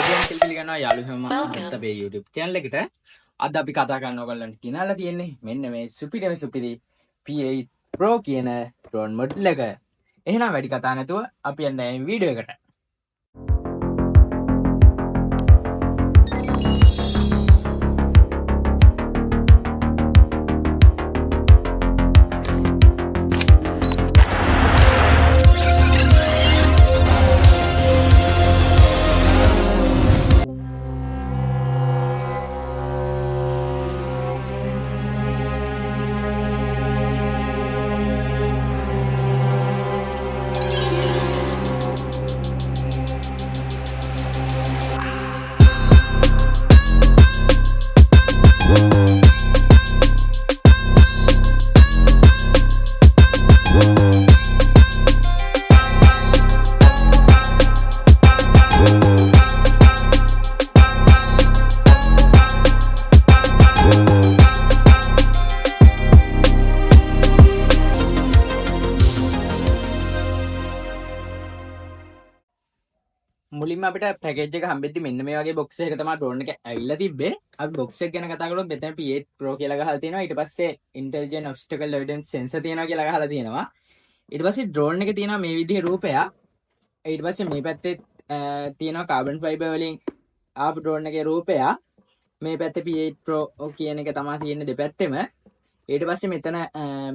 පිළිගන්නවා යාළුවෝ හැම අපේ YouTube channel එකට. අද අපි කතා කරන්න ඕගොල්ලන්ට කියනලා තියෙන්නේ මෙන්න මේ සුපිරි P8 Pro කියන drone model එක. එහෙනම් වැඩි කතා නැතුව අපි යන්න මේ වීඩියෝ එකට. මුලින්ම අපිට පැකේජ් එක හම්බෙද්දි මෙන්න මේ වගේ බොක්ස් එකක තමයි ඩ්‍රෝන් එක ඇවිල්ලා තිබ්බේ. අපි බොක්ස් එක ගැන කතා කරොත් මෙතන P8 Pro කියලා ගහලා තියෙනවා. ඊට පස්සේ Intelligent Obstacle Avoidance Sensor තියෙනවා කියලා ගහලා තියෙනවා. ඊට පස්සේ ඩ්‍රෝන් එකේ තියෙනවා මේ විදිහේ රූපයක්. ඊට පස්සේ මේ පැත්තේ තියෙනවා කාබන් ෆයිබර් වලින් ආපු ඩ්‍රෝන් එකේ රූපයක්. මේ පැත්තේ P8 Pro කියන එක තමයි තියෙන්නේ දෙපැත්තෙම. ඊට පස්සේ මෙතන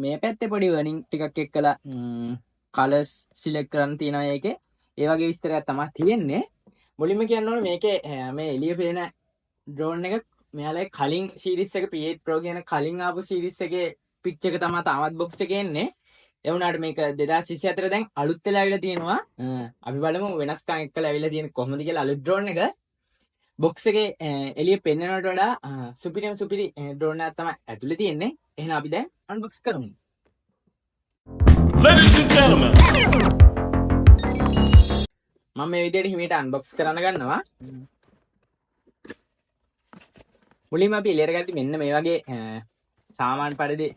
මේ පැත්තේ පොඩි වර්නින් ටිකක් එක්කලා කලර්ස් සිලෙක්ට් කරන්න තියෙනවා ඒකේ. ඒ වගේ විස්තරයක් තමයි තියෙන්නේ. මුලින්ම කියන්න ඕනේ මේකේ මේ එළිය පේන ඩ්‍රෝන් එක මෙයාලගේ කලින් සීරීස් එක P8 Pro කියන කලින් ආපු සීරීස් එකේ පිච් එක තමයි තාමත් බොක්ස් එකේ එන්නේ. ඒ වුණාට මේක 2024 දැන් අලුත් වෙලා ආවිලා තියෙනවා. අපි බලමු වෙනස්කම් එක්කලා ආවිලා තියෙන කොහොමද කියලා අලුත් ඩ්‍රෝන් එක. බොක්ස් එකේ එළිය පෙන්වනවට වඩා සුපිරි ඩ්‍රෝන් එකක් තමයි ඇතුලේ තියෙන්නේ. එහෙනම් අපි දැන් අන්බොක්ස් කරමු. Ladies and gentlemen මම මේ විදිහට හිමීට අන්බොක්ස් කරන්න ගන්නවා. මුලින්ම අපි එළියට ගත්තී මෙන්න මේ වගේ සාමාන්‍ය පරිදි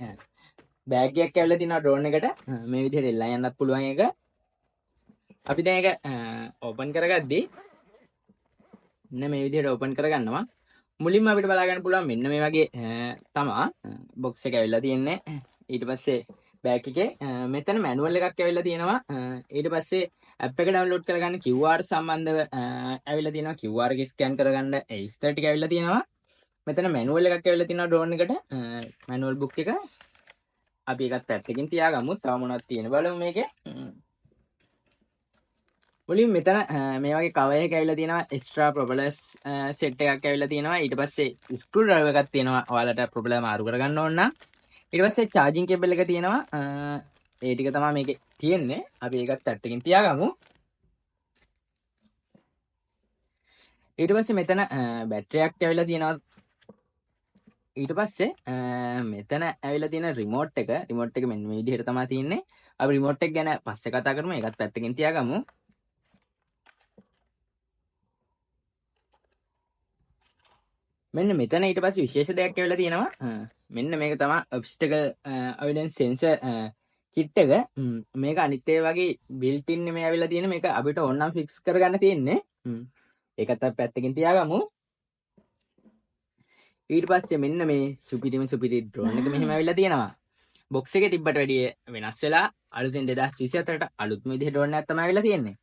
බෑග් එකක් ඇවිල්ලා තිනවා ඩ්‍රෝන් එකට. මේ විදිහට එල්ලලා යන්නත් පුළුවන් එක. අපි දැන් ඒක ඕපන් කරගද්දී මෙන්න මේ විදිහට ඕපන් කරගන්නවා. මුලින්ම අපිට බලා ගන්න පුළුවන් මෙන්න මේ වගේ තමයි බොක්ස් එක ඇවිල්ලා තියෙන්නේ. ඊට පස්සේ බෑග් එකේ මෙතන මැනුවල් එකක් ඇවිල්ලා තියෙනවා. ඊට පස්සේ ඇප් එක ඩවුන්ලෝඩ් කරගන්න QR සම්බන්ධව ඇවිල්ලා තියෙනවා. QR එක ස්කෑන් කරගන්න ඒ විස්තර ටික ඇවිල්ලා තියෙනවා. මෙතන මැනුවල් එකක් ඇවිල්ලා තියෙනවා ඩ්‍රෝන් එකට. මැනුවල් බුක් එක අපි එකත් පැත්තකින් තියාගමු. තව මොනවද තියෙන බලමු මේකේ. මුලින් මෙතන මේ වගේ කවර් එකක් ඇවිල්ලා තියෙනවා. එක්ස්ට්‍රා ප්‍රොපලර්ස් සෙට් එකක් ඇවිල්ලා තියෙනවා. ඊට පස්සේ ස්ක්‍රූ ඩ්‍රයිවර් එකක් තියෙනවා. ඔයාලට ප්‍රොබ්ලම් ආරු කරගන්න ඕන නම්. ඊට පස්සේ charging cable එක තියෙනවා. ඒ ටික තමයි මේකේ තියෙන්නේ. අපි ඒකත් පැත්තකින් තියාගමු. ඊට පස්සේ මෙතන බැටරි එකක් ඇවිල්ලා තියෙනවා. ඊට පස්සේ මෙතන ඇවිල්ලා තියෙන රිමෝට් එක. රිමෝට් එක මෙන්න මේ විදිහට තමයි තියෙන්නේ. අපි රිමෝට් එක ගැන පස්සේ කතා කරමු. ඒකත් පැත්තකින් තියාගමු. මෙන්න මෙතන ඊට පස්සේ විශේෂ දෙයක් ඇවිල්ලා තියෙනවා. මෙන්න මේක තමයි obstacle avoidance sensor kit එක. මේක අනිත් ඒ වගේ built in මේ ඇවිල්ලා තියෙන මේක අපිට ඕනනම් fix කරගන්න තියෙන්නේ. ඒකත් අපි පැත්තකින් තියාගමු. ඊට පස්සේ මෙන්න මේ සුපිරි drone එක මෙහෙම ඇවිල්ලා තියෙනවා. box එකේ තිබ්බට වැඩිය වෙනස් වෙලා අලුතෙන් 2024ට අලුත්ම විදිහේ drone එකක් තමයි ඇවිල්ලා තියෙන්නේ.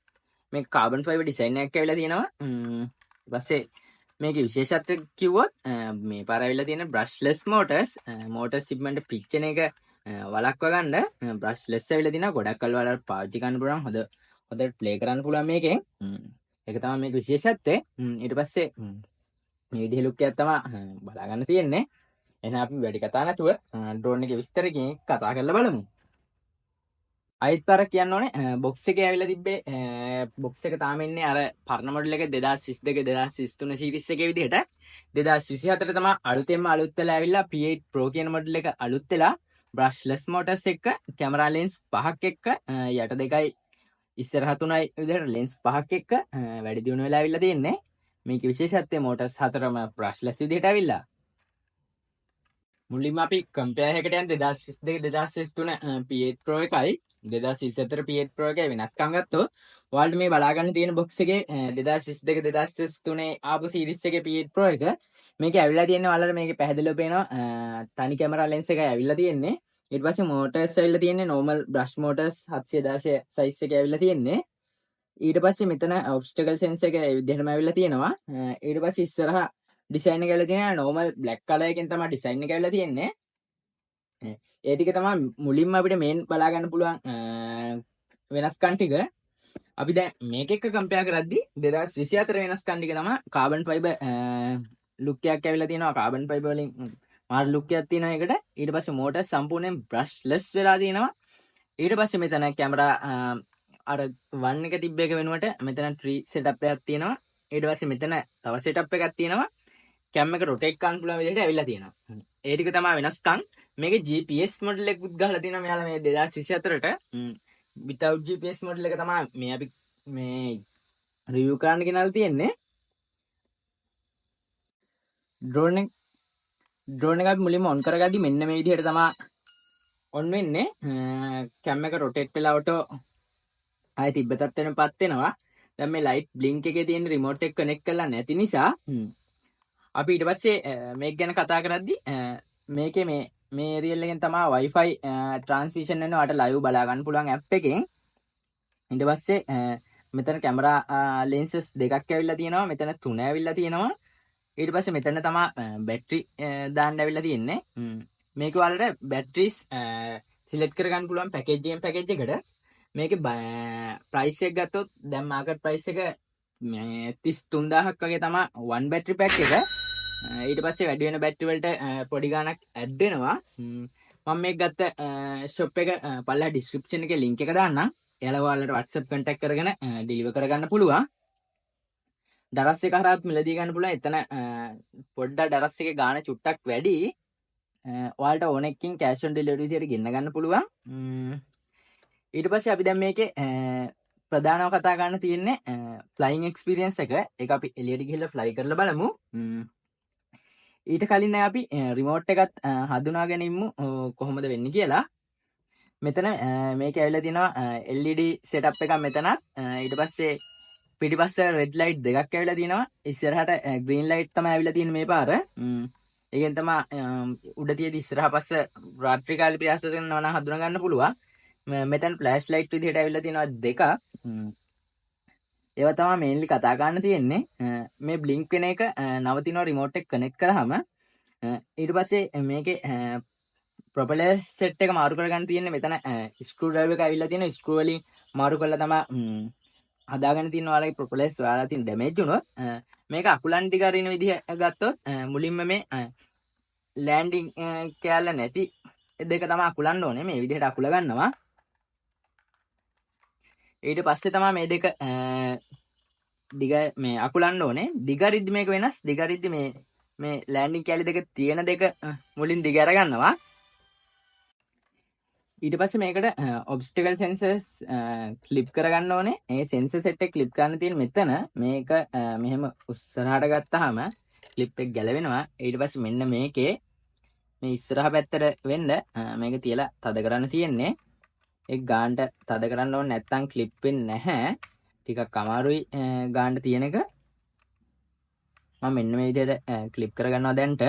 මේක carbon fiber design එකක් ඇවිල්ලා තියෙනවා. ඊට පස්සේ මේකේ විශේෂත්වය කිව්වොත් මේ පාර ඇවිල්ලා තියෙන brushless motors motor shipment pitch එක වලක්ව ගන්න brushless ඇවිල්ලා තිනවා. ගොඩක් කල් වලට පාවිච්චි කරන්න පුළුවන්. හොඳට ප්ලේ කරන්න පුළුවන් මේකෙන්. ඒක තමයි මේක විශේෂත්වය. ඊට පස්සේ මේ විදිහේ ලුක් එකක් තමයි බලා ගන්න තියෙන්නේ. එහෙනම් අපි වැඩි කතා නැතුව ඩ්‍රෝන් එකේ විස්තරකින් කතා කරලා බලමු. අයිත් පාරක් කියන්න ඕනේ බොක්ස් එකේ ඇවිල්ලා තිබ්බේ බොක්ස් එක තාම ඉන්නේ අර පරණ මොඩල් එක 2022 2023 සීරීස් එකේ විදිහට 2024 තමයි අලුතෙන්ම අලුත් වෙලා ඇවිල්ලා P8 Pro කියන මොඩල් එක අලුත් වෙලා brushless motors එක්ක කැමරා ලෙන්ස් 5ක් එක්ක යට දෙකයි ඉස්සරහ තුනයි විදිහට ලෙන්ස් 5ක් එක්ක වැඩි දියුණු වෙලා ඇවිල්ලා තියෙන්නේ. මේක විශේෂත්වය motors හතරම brushless විදිහට ඇවිල්ලා. මුලින්ම අපි කම්පෙයාර් එකකට යන 2022 2023 P8 Pro එකයි 2024 P8 Pro එකේ වෙනස්කම් ගත්තොත් ඔයාලට මේ බලා ගන්න තියෙන බොක්ස් එකේ 2022 2023 ආපු සීරීස් එකේ P8 Pro එක මේකේ ඇවිල්ලා තියෙන්නේ ඔයාලට මේකේ පැහැදිලිව පේනවා තනි කැමරා ලෙන්ස් එකයි ඇවිල්ලා තියෙන්නේ. ඊට පස්සේ මෝටර්ස් ඇවිල්ලා තියෙන්නේ normal brush motors 716 size එකේ ඇවිල්ලා තියෙන්නේ. ඊට පස්සේ මෙතන obstacle sense එක ඒ විදිහටම ඇවිල්ලා තියෙනවා. ඊට පස්සේ ඉස්සරහා ඩිසයින් එක ඇවිල්ලා තියෙනවා normal black color එකෙන් තමයි ඩිසයින් එක ඇවිල්ලා තියෙන්නේ. ඒ ටික තමයි මුලින්ම අපිට මේන් බලා ගන්න පුළුවන් වෙනස්කම් ටික. අපි දැන් මේක එක්ක කම්පෙයාර් කරද්දී 2024 වෙනස්කම් ටික තමයි කාබන් ෆයිබර් ලුක් එකක් ඇවිල්ලා තියෙනවා. කාබන් ෆයිබර් වලින් මාර ලුක් එකක් තියෙනවා ඒකට. ඊට පස්සේ මෝටර් සම්පූර්ණයෙන් brushless වෙලා තියෙනවා. ඊට පස්සේ මෙතන කැමරා අර 1 එක තිබ්බ එක වෙනුවට මෙතන 3 setup එකක් තියෙනවා. ඊට පස්සේ මෙතන තව setup එකක් තියෙනවා. කැම් එක rotate කරන්න පුළුවන් විදිහට ඇවිල්ලා තියෙනවා. ඒ ටික තමයි වෙනස්කම්. මේකේ GPS මොඩල් එකකුත් ගහලා තියෙනවා මෙයාලා මේ 2024ට. without GPS මොඩල් එක තමයි මේ අපි මේ රිවිව් කරන්න ගෙනල්ලා තියෙන්නේ. ඩ්‍රෝන් එක අපි මුලින්ම ඔන් කරගද්දි මෙන්න මේ විදිහට තමයි ඔන් වෙන්නේ. කැම් එක rotate වෙලා ඔටෝ ආයෙ තිබ්බ තත්ත්වෙටපත් වෙනවා. දැන් මේ ලයිට් බ්ලින්ක් එකේ තියෙන රිමෝට් එක කනෙක්ට් කරලා නැති නිසා අපි ඊට පස්සේ මේක ගැන කතා කරද්දි මේකේ මේ ඒරියල් එකෙන් තමයි Wi-Fi transmission වෙනවා. අට live බලා ගන්න පුළුවන් app එකෙන්. ඊට පස්සේ මෙතන කැමරා lenses දෙකක් ඇවිල්ලා තියෙනවා. මෙතන තුන ඇවිල්ලා තියෙනවා. ඊට පස්සේ මෙතන තමයි බැටරි දාන්න ඇවිල්ලා තියෙන්නේ. මේක වලට බැටරිස් සිලෙක්ට් කරගන්න පුළුවන් පැකේජ් එකට. මේකේ ප්‍රයිස් එක ගත්තොත් දැන් මාකට් ප්‍රයිස් එක 33000ක් වගේ තමයි one battery pack එක. ඊට පස්සේ වැඩි වෙන බැටරි වලට පොඩි ගාණක් ඇඩ් වෙනවා. මම මේක ගත්ත shop එක පල්ලා description එකේ link එක දාන්නම්. එයාලා ඔයාලට WhatsApp contact කරගෙන deliver කරගන්න පුළුවන්. දරස් එක හරහාත් මිලදී ගන්න පුළුවන්. එතන පොඩ්ඩක් දරස් එකේ ගාණ චුට්ටක් වැඩි. ඔයාලට ඕන එකකින් cash on delivery විදියට ගෙන්න ගන්න පුළුවන්. ඊට පස්සේ අපි දැන් මේකේ ප්‍රධානව කතා ගන්න තියෙන්නේ ෆ්ලයිං එක්ස්පීරියන්ස් එක. ඒක අපි එළියට ගිහිල්ලා ෆ්ලයි කරලා බලමු. ඊට කලින් අපි රිමෝට් එකත් හඳුනා ගැනීමු කොහොමද වෙන්නේ කියලා. මෙතන මේක ඇවිල්ලා තියෙනවා LED setup එකක් මෙතන. ඊට පස්සේ පිටිපස්ස රෙඩ් ලයිට් දෙකක් ඇවිල්ලා තියෙනවා. ඉස්සරහට ග්‍රීන් ලයිට් තමයි ඇවිල්ලා තියෙන්නේ මේ පාර. ඒකෙන් තමයි උඩ තියෙදි ඉස්සරහ පස්ස රාත්‍රී කාලේ ප්‍රයාස කරනවා නම් හඳුනා ගන්න පුළුවන්. මෙතන ෆ්ලෑෂ් ලයිට් විදිහට ඇවිල්ලා තියෙනවා දෙකක්. ඒවා තමයි මේන්ලි කතා ගන්න තියෙන්නේ. මේ බ්ලින්ක් වෙන එක නවතිනවා රිමෝට් එක කනෙක්ට් කරාම. ඊට පස්සේ මේකේ ප්‍රොපෙලර් සෙට් එක මාරු කරගන්න තියෙන්නේ. මෙතන ස්ක්‍රූ ඩ්‍රයිවර් එක ඇවිල්ලා තියෙනවා. ස්ක්‍රූ වලින් මාරු කරලා තමයි හදාගෙන තියෙන ඔයාලගේ ප්‍රොපෙලර්ස් ඔයාලා තියෙන ඩැමේජ් වුණොත් මේක අකුලන් දිග අරින විදිහ ගත්තොත් මුලින්ම මේ ලෑන්ඩින් කෑල්ල නැති දෙක තමයි අකුලන්න ඕනේ. මේ විදිහට අකුල ගන්නවා. ඊට පස්සේ තමයි මේ දෙක දිග මේ අකුලන්න ඕනේ. දිගරිද්දි මේක වෙනස්. දිගරිද්දි මේ ලෑන්ඩින් කැලි දෙක තියෙන දෙක මුලින් දිග අරගන්නවා. ඊට පස්සේ මේකට obstacle sensors ක්ලිප් කරගන්න ඕනේ. ඒ sensor set එක ක්ලිප් කරන්න තියෙන මෙතන මේක මෙහෙම උස්සරහට ගත්තාම ක්ලිප් එක ගැලවෙනවා. ඊට පස්සේ මෙන්න මේකේ මේ ඉස්සරහ පැත්තට වෙන්න මේක තියලා තද කරන්න තියෙන්නේ. ඒක ගානට තද කරන්න ඕනේ නැත්නම් ක්ලිප් වෙන්නේ නැහැ. ටිකක් අමාරුයි ගානට තියෙන එක. මම මෙන්න මේ විදිහට ක්ලිප් කරගන්නවා දැන්ට.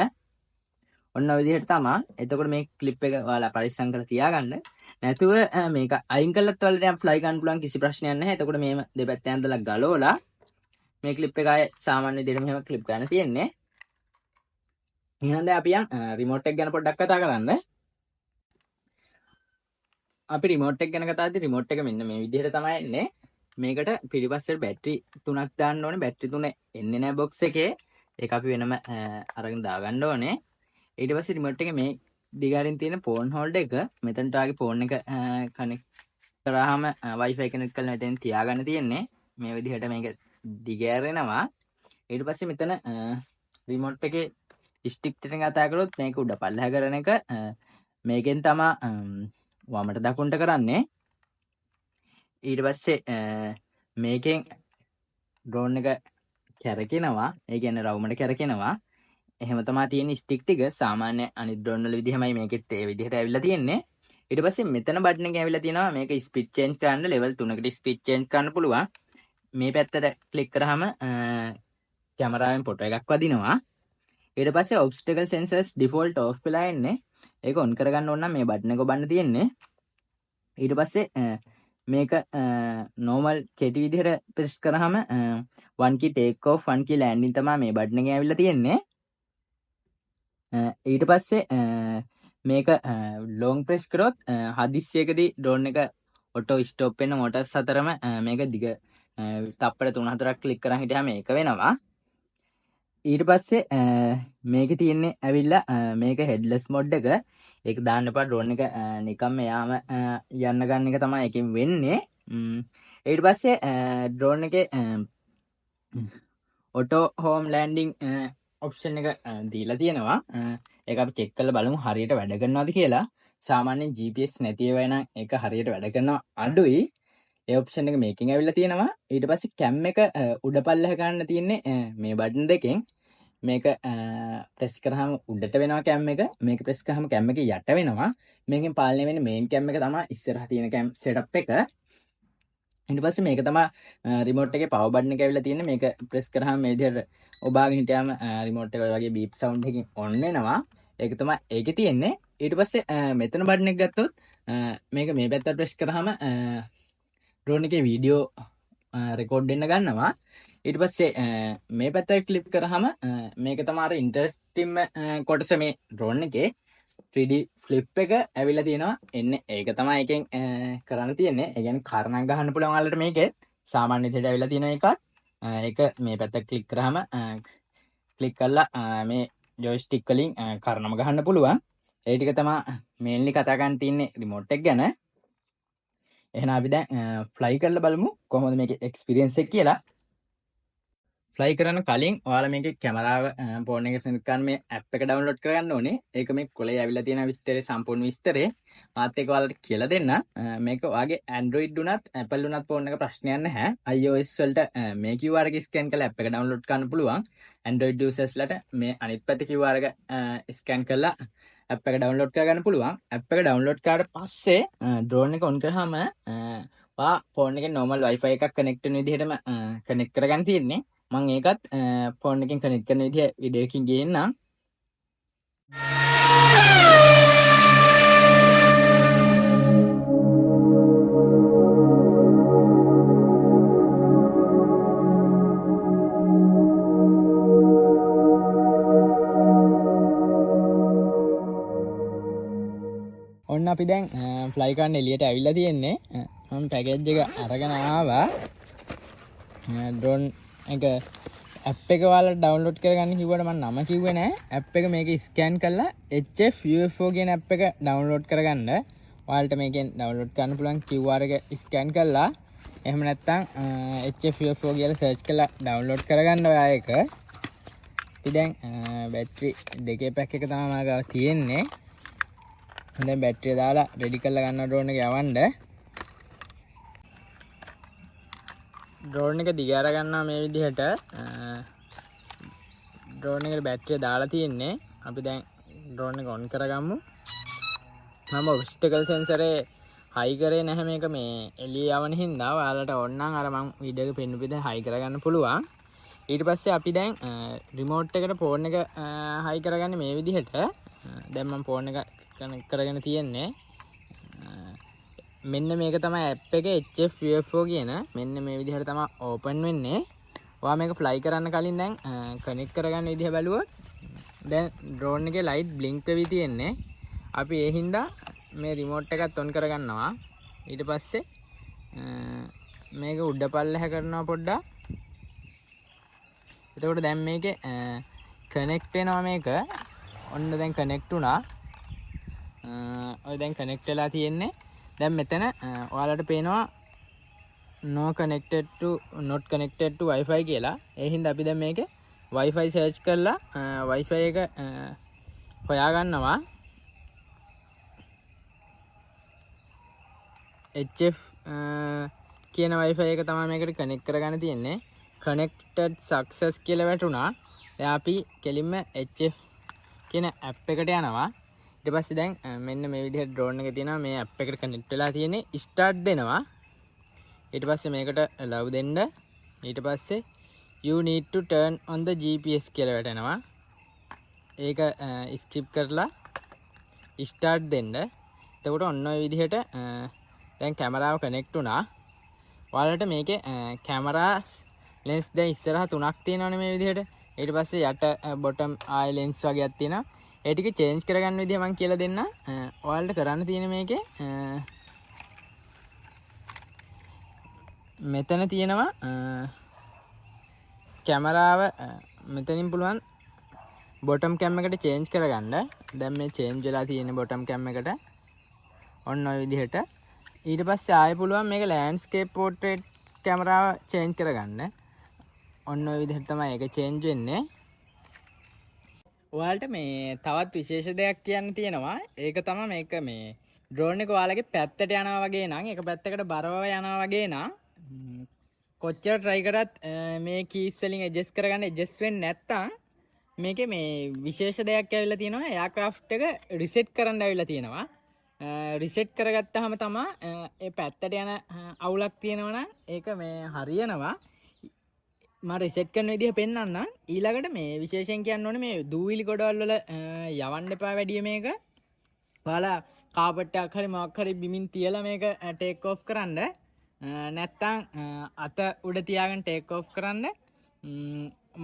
ඔන්න ඔය විදිහට තමයි. එතකොට මේ ක්ලිප් එක ඔයාලා පරිස්සම් කරලා තියාගන්න. නැතුව මේක අයින් කළත් ඔයාලට ෆ්ලයි ගන්න පුළුවන් කිසි ප්‍රශ්නයක් නැහැ. එතකොට මේම දෙපැත්තෙන් ඇඳලා ගලවලා මේ ක්ලිප් එක ආයේ සාමාන්‍ය විදිහට මෙහෙම ක්ලිප් කරන්න තියෙන්නේ. එහෙනම් දැන් අපි රිමෝට් එක ගැන පොඩ්ඩක් කතා කරන්න. අපි රිමෝට් එක ගැන කතා කරද්දී රිමෝට් එක මෙන්න මේ විදිහට තමයි එන්නේ. මේකට පිටිපස්සට බැටරි 3ක් දාන්න ඕනේ. බැටරි 3 එන්නේ නැහැ බොක්ස් එකේ. ඒක අපි වෙනම අරගෙන දාගන්න ඕනේ. ඊට පස්සේ රිමෝට් එකේ මේ දිගාරින් තියෙන ෆෝන් හෝල්ඩර් එක මෙතනට ආගේ ෆෝන් එක කනෙක්ට් කරාම Wi-Fi කනෙක්ට් කරලා මෙතෙන් තියාගන්න තියෙන්නේ. මේ විදිහට මේක දිගෑරෙනවා. ඊට පස්සේ මෙතන රිමෝට් එකේ ස්ටික් එකෙන් කතා කරොත් මේක උඩ පල්ලෙහා කරන එක මේකෙන් තමයි වමට දකුණට කරන්නේ. ඊට පස්සේ මේකෙන් ඩ්‍රෝන් එක කැරකෙනවා. ඒ කියන්නේ රවුමට කැරකෙනවා. එහෙම තමයි තියෙන ස්ටික් ටික. සාමාන්‍ය අනිත් ඩ්‍රෝන් වල විදිහමයි මේකෙත් ඒ විදිහට ඇවිල්ලා තියෙන්නේ. ඊට පස්සේ මෙතන බටන් එක ඇවිල්ලා තියෙනවා මේක ස්පීඩ් චේන්ජ් කරන්න level 3කට ස්පීඩ් චේන්ජ් කරන්න පුළුවන්. මේ පැත්තට ක්ලික් කරාම කැමරාවෙන් ෆොටෝ එකක් වදිනවා. ඊට පස්සේ obstacle sensors default off වෙලා ඉන්නේ. ඒක on කරගන්න ඕන නම් මේ බටන් එක ඔබන්න තියෙන්නේ. ඊට පස්සේ මේක normal කෙටි විදිහට press කරාම one key take off one key landing තමයි මේ බටන් එකේ ඇවිල්ලා තියෙන්නේ. ඊට පස්සේ මේක long press කරොත් හදිස්සියකදී drone එක auto stop වෙන motors අතරම මේක දිග තප්පර 3-4ක් ක්ලික් කරන් හිටියාම මේක වෙනවා. ඊට පස්සේ මේකේ තියෙන්නේ ඇවිල්ලා මේක headless mode එක. ඒක දාන්න එපා drone එක නිකම්ම යාම යන්න ගන්න එක තමයි එකෙන් වෙන්නේ. ඊට පස්සේ drone එකේ auto home landing option එක දීලා තියෙනවා. ඒක අපි check කරලා බලමු හරියට වැඩ කරනවද කියලා. සාමාන්‍යයෙන් GPS නැති ඒවා නම් ඒක හරියට වැඩ කරනවා අඩුයි. ඒ option එක මේකෙන් ඇවිල්ලා තියෙනවා. ඊට පස්සේ cam එක උඩ පල්ලෙහ ගන්න තියෙන්නේ මේ බටන් දෙකෙන්. මේක press කරාම උඩට වෙනවා cam එක. මේක press කරාම cam එක යට වෙනවා. මේකෙන් පාලනය වෙන්නේ main cam එක තමයි ඉස්සරහ තියෙන cam setup එක. ඊට පස්සේ මේක තමයි remote එකේ power button එක ඇවිල්ලා තියෙන්නේ. මේක press කරාම මේ විදිහට ඔබාගෙන හිටියාම remote එක වගේ beep sound එකකින් on වෙනවා. ඒක තමයි ඒකේ තියෙන්නේ. ඊට පස්සේ මෙතන බටන් එක ගත්තොත් මේක මේ පැත්තට press කරාම drone එකේ වීඩියෝ රෙකෝඩ් වෙන්න ගන්නවා. ඊට පස්සේ මේ පැත්තට ක්ලික් කරාම මේක තමයි අර ඉන්ටරෙස්ටිං කොටස මේ drone එකේ 3D flip එක ඇවිල්ලා තියෙනවා. එන්නේ ඒක තමයි එකෙන් කරන්න තියෙන්නේ. ඒ කියන්නේ කරණම් ගහන්න පුළුවන් වලට මේකෙත් සාමාන්‍ය විදිහට ඇවිල්ලා තියෙන එකක්. ඒක මේ පැත්තට ක්ලික් කරාම ක්ලික් කරලා මේ ජොයිස්ටික් වලින් කරණම ගහන්න පුළුවන්. ඒ ටික තමයි මේන්ලි කතා කරන්න තියෙන්නේ රිමෝට් එක ගැන. එහෙනම් අපි දැන් ෆ්ලයි කරලා බලමු කොහොමද මේකේ එක්ස්පීරියන්ස් එක කියලා. ෆ්ලයි කරන කලින් ඔයාලා මේකේ කැමරාව ෆෝන් එකේ සෙන්ට් කරන මේ ඇප් එක ඩවුන්ලෝඩ් කරගන්න ඕනේ. ඒක මේ කොලේ ඇවිල්ලා තියෙන විස්තරේ සම්පූර්ණ විස්තරේ මාත් එක්ක ඔයාලට කියලා දෙන්න. මේක ඔයාගේ Android උනත් Apple උනත් ෆෝන් එක ප්‍රශ්නයක් නැහැ. iOS වලට මේ QR එක ස්කෑන් කරලා ඇප් එක ඩවුන්ලෝඩ් කරන්න පුළුවන්. Android users ලට මේ අනිත් පැත්තේ QR එක ස්කෑන් කරලා ඇප් එක ඩවුන්ලෝඩ් කරගන්න පුළුවන්. ඇප් එක ඩවුන්ලෝඩ් කරාට පස්සේ drone එක on කරාම ඔයා ෆෝන් එකේ normal Wi-Fi එකක් connect වෙන විදිහටම connect කරගන්න තියෙන්නේ. මම ඒකත් ෆෝන් එකෙන් කනෙක්ට් කරන විදිහ වීඩියෝ එකකින් ගේන්නම්. ඔන්න අපි දැන් ෆ්ලයි කරන්න එළියට ඇවිල්ලා තියෙන්නේ. මම පැකේජ් එක අරගෙන ආවා. drone එක ඇප් එක ඔයාලා ඩවුන්ලෝඩ් කරගන්න කිව්වට මම නම කිව්වේ නෑ. ඇප් එක මේක ස්කෑන් කරලා HF UFO කියන ඇප් එක ඩවුන්ලෝඩ් කරගන්න. ඔයාලට මේකෙන් ඩවුන්ලෝඩ් කරන්න පුළුවන් QR එක ස්කෑන් කරලා. එහෙම නැත්නම් HF UFO කියලා සර්ච් කරලා ඩවුන්ලෝඩ් කරගන්න ඔයා ඒක. ඉතින් දැන් බැටරි දෙකේ පැක් එක තමයි මම ගාව තියෙන්නේ. දැන් බැටරිය දාලා රෙඩි කරලා ගන්න ඩ්‍රෝන් එක යවන්න. ඩ්‍රෝන් එක දිග අර ගන්නවා මේ විදිහට. ඩ්‍රෝන් එකට බැටරිය දාලා තියෙන්නේ. අපි දැන් ඩ්‍රෝන් එක ඔන් කරගමු. මම ඔබ්ස්ටකල් සෙන්සරේ හයි කරේ නැහැ මේක මේ එළිය යවන හින්දා. ඔයාලට ඕන නම් අර මම වීඩියෝ එක පෙන්වපු විදිහට හයි කරගන්න පුළුවන්. ඊට පස්සේ අපි දැන් රිමෝට් එකට ෆෝන් එක හයි කරගන්නේ මේ විදිහට. දැන් මම ෆෝන් එක කනෙක්ට් කරගෙන තියෙන්නේ. මෙන්න මේක තමයි ඇප් එක HF UFO කියන. මෙන්න මේ විදිහට තමයි ඕපන් වෙන්නේ. ඔයා මේක ෆ්ලයි කරන්න කලින් දැන් කනෙක්ට් කරගන්න විදිහ බැලුවොත් දැන් ඩ්‍රෝන් එකේ ලයිට් බ්ලින්ක් වෙවි තියෙන්නේ. අපි ඒ හින්දා මේ රිමෝට් එකත් ඔන් කරගන්නවා. ඊට පස්සේ මේක උඩ පල්ලෙහ කරනවා පොඩ්ඩක්. එතකොට දැන් මේකේ කනෙක්ට් වෙනවා මේක. ඔන්න දැන් කනෙක්ට් වුණා. ඔය දැන් කනෙක්ට් වෙලා තියෙන්නේ. දැන් මෙතන ඔයාලට පේනවා not connected to Wi-Fi කියලා. ඒ හින්දා අපි දැන් මේකේ Wi-Fi search කරලා Wi-Fi එක හොයා ගන්නවා. HF කියන Wi-Fi එක තමයි මේකට connect කරගන්න තියෙන්නේ. connected success කියලා වැටුණා. දැන් අපි කෙලින්ම HF කියන app එකට යනවා. ඊට පස්සේ දැන් මෙන්න මේ විදිහට ඩ්‍රෝන් එක තියෙනවා මේ ඇප් එකට කනෙක්ට් වෙලා තියෙන්නේ ස්ටාර්ට් දෙනවා ඊට පස්සේ මේකට ලව් දෙන්න ඊට පස්සේ you need to turn on the GPS කියලා වැටෙනවා ඒක ස්කිප් කරලා ස්ටාර්ට් දෙන්න එතකොට ඔන්න ඔය විදිහට දැන් කැමරාව කනෙක්ට් වුණා ඔයාලට මේකේ කැමරා ලෙන්ස් දැන් ඉස්සරහ 3ක් තියෙනවනේ මේ විදිහට ඊට පස්සේ යට බොටම් ආයි ලෙන්ස් වගේක් තියෙනවා ඒ ටික චේන්ජ් කරගන්න විදිය මම කියලා දෙන්න ඔයාලට කරන්න තියෙන මේකේ මෙතන තියෙනවා කැමරාව මෙතනින් පුළුවන් බොටම් කැම් එකට චේන්ජ් කරගන්න දැන් මේ චේන්ජ් වෙලා තියෙන බොටම් කැම් එකට ඔන්න ඔය විදිහට ඊට පස්සේ ආයෙ පුළුවන් මේක ලෑන්ඩ්ස්කේප් පෝට්‍රේට් කැමරාව චේන්ජ් කරගන්න ඔන්න ඔය විදිහට තමයි ඒක චේන්ජ් වෙන්නේ ඔයාලට මේ තවත් විශේෂ දෙයක් කියන්න තියෙනවා ඒක තමයි මේක මේ ඩ්‍රෝන් එක ඔයාලගේ පැත්තට යනවා වගේ නම් එක පැත්තකට බරව යනවා වගේ නම් කොච්චර try කරත් මේ කීස් වලින් adjust කරගන්න adjust වෙන්නේ නැත්තම් මේකේ මේ විශේෂ දෙයක් ඇවිල්ලා තියෙනවා එයාක්‍රාෆ්ට් එක රිසෙට් කරන්න ඇවිල්ලා තියෙනවා රිසෙට් කරගත්තාම තමයි ඒ පැත්තට යන අවුලක් තියෙනවා නම් ඒක මේ හරියනවා මම රිසෙට් කරන විදිහ පෙන්නන්නම් ඊළඟට මේ විශේෂයෙන් කියන්න ඕනේ මේ දූවිලි ගොඩවල් වල යවන්න එපා වැඩි මේක ඔයාලා කාපට් එකක් හරි මොකක් හරි බිමින් තියලා මේක ටේක් ඔෆ් කරන්න නැත්තම් අත උඩ තියාගෙන ටේක් ඔෆ් කරන්න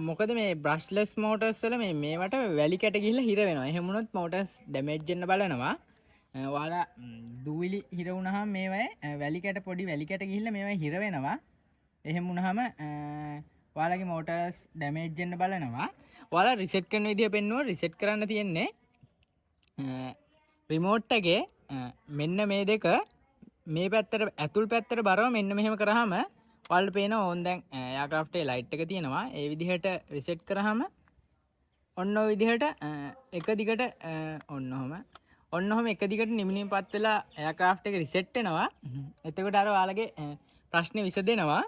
මොකද මේ බ්‍රෂ්ලස් මෝටර්ස් වල මේවට වැලි කැට ගිහිල්ලා හිර වෙනවා එහෙම වුණොත් මෝටර්ස් ඩැමේජ් වෙන්න බලනවා ඔයාලා දූවිලි හිර වුණාම මේවයි වැලි කැට පොඩි වැලි කැට ගිහිල්ලා මේවයි හිර වෙනවා එහෙම වුණාම ඔයාලගේ මෝටර්ස් ඩැමේජ් වෙන්න බලනවා ඔයාලා රිසෙට් කරන විදිය පෙන්නුවා රිසෙට් කරන්න තියෙන්නේ රිමෝට් එකේ මෙන්න මේ දෙක මේ පැත්තට ඇතුල් පැත්තට බරව මෙන්න මෙහෙම කරාම ඔයාලට පේනවා ඕන් දැන් එයාක්‍රාෆ්ට් එකේ ලයිට් එක තියෙනවා ඒ විදිහට රිසෙට් කරාම ඔන්න ඔය විදිහට එක දිගට ඔන්නෝම එක දිගට නිමිනිපත් වෙලා එයාක්‍රාෆ්ට් එක රිසෙට් වෙනවා එතකොට අර ඔයාලගේ ප්‍රශ්නේ විසදෙනවා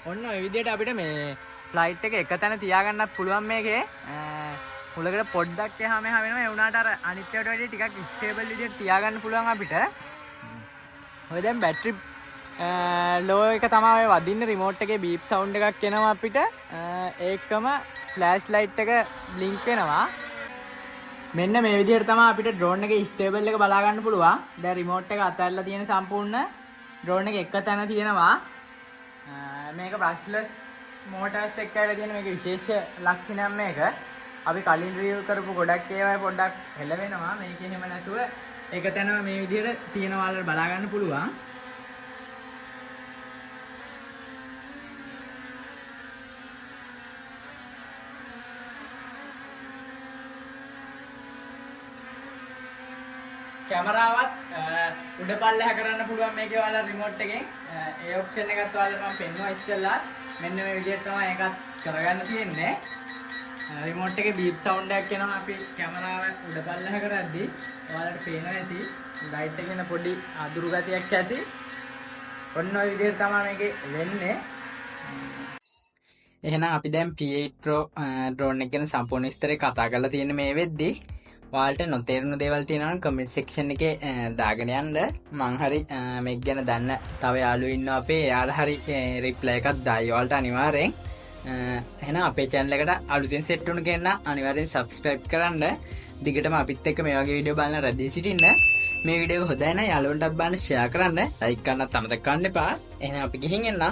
ඔන්න ඔය විදිහට අපිට මේ ෆ්ලයිට් එක එක තැන තියාගන්නත් පුළුවන් මේකේ මුලකට පොඩ්ඩක් එහා මෙහා වෙනවා ඒ වුණාට අර අනිත් ඒවාට වැඩිය ටිකක් ස්ටේබල් විදිහට තියාගන්න පුළුවන් අපිට ඔය දැන් බැටරි ලෝ එක තමයි ඔය වදින්න රිමෝට් එකේ බීප් සවුන්ඩ් එකක් එනවා අපිට ඒකම ෆ්ලෑෂ් ලයිට් එක බ්ලින්ක් වෙනවා මෙන්න මේ විදිහට තමයි අපිට ඩ්‍රෝන් එකේ ස්ටේබල් එක බලා ගන්න පුළුවන් දැන් රිමෝට් එක අතහැරලා තියෙන සම්පූර්ණ ඩ්‍රෝන් එක එක තැන තියෙනවා මේක බ්‍රෂ්ලස් මෝටර්ස් එක්ක ඇවිල්ලා තියෙන මේක විශේෂ ලක්ෂණයක් මේක. අපි කලින් රිවිව් කරපු ගොඩක් ඒවා පොඩ්ඩක් හෙල වෙනවා. මේක එහෙම නැතුව ඒක තැනම මේ විදිහට තියෙනවා වල බලා ගන්න පුළුවන්. කැමරාවත් උඩ පල්ලෙහා කරන්න පුළුවන් මේකේ ඔයාලා රිමෝට් එකෙන් ඒ ඔප්ෂන් එකත් ඔයාලා මම පෙන්නුවා ඉස්සෙල්ලා මෙන්න මේ විදිහට තමයි ඒකත් කරගන්න තියෙන්නේ රිමෝට් එකේ බීප් සවුන්ඩ් එකක් එනවා අපි කැමරාව උඩ පල්ලෙහා කරද්දී ඔයාලට පේනවා ඇති ලයිට් එකේ න පොඩි අදුරු ගතියක් ඇති ඔන්න ඔය විදිහට තමයි මේකේ වෙන්නේ එහෙනම් අපි දැන් P8 Pro drone එක ගැන සම්පූර්ණ විස්තරේ කතා කරලා තියෙන්නේ මේ වෙද්දී ඔයාලට නොතේරුණු දේවල් තියෙනවා නම් කමෙන්ට් සෙක්ෂන් එකේ දාගෙන යන්න මං හරි මේක ගැන දන්න තව යාළුවෝ ඉන්නවා අපේ එයාලා හරි රිප්ලයි එකක් දායි ඔයාලට අනිවාර්යෙන් එහෙනම් අපේ channel එකට අලුතෙන් සෙට් වුණු කෙනා අනිවාර්යෙන් subscribe කරන්න දිගටම අපිත් එක්ක මේ වගේ වීඩියෝ බලන්න රැඳී සිටින්න මේ වීඩියෝ එක හොඳයි නම් යාළුවන්ටත් බලන්න share කරන්න like කරන්නත් අමතක කරන්න එපා එහෙනම් අපි ගිහින් එන්න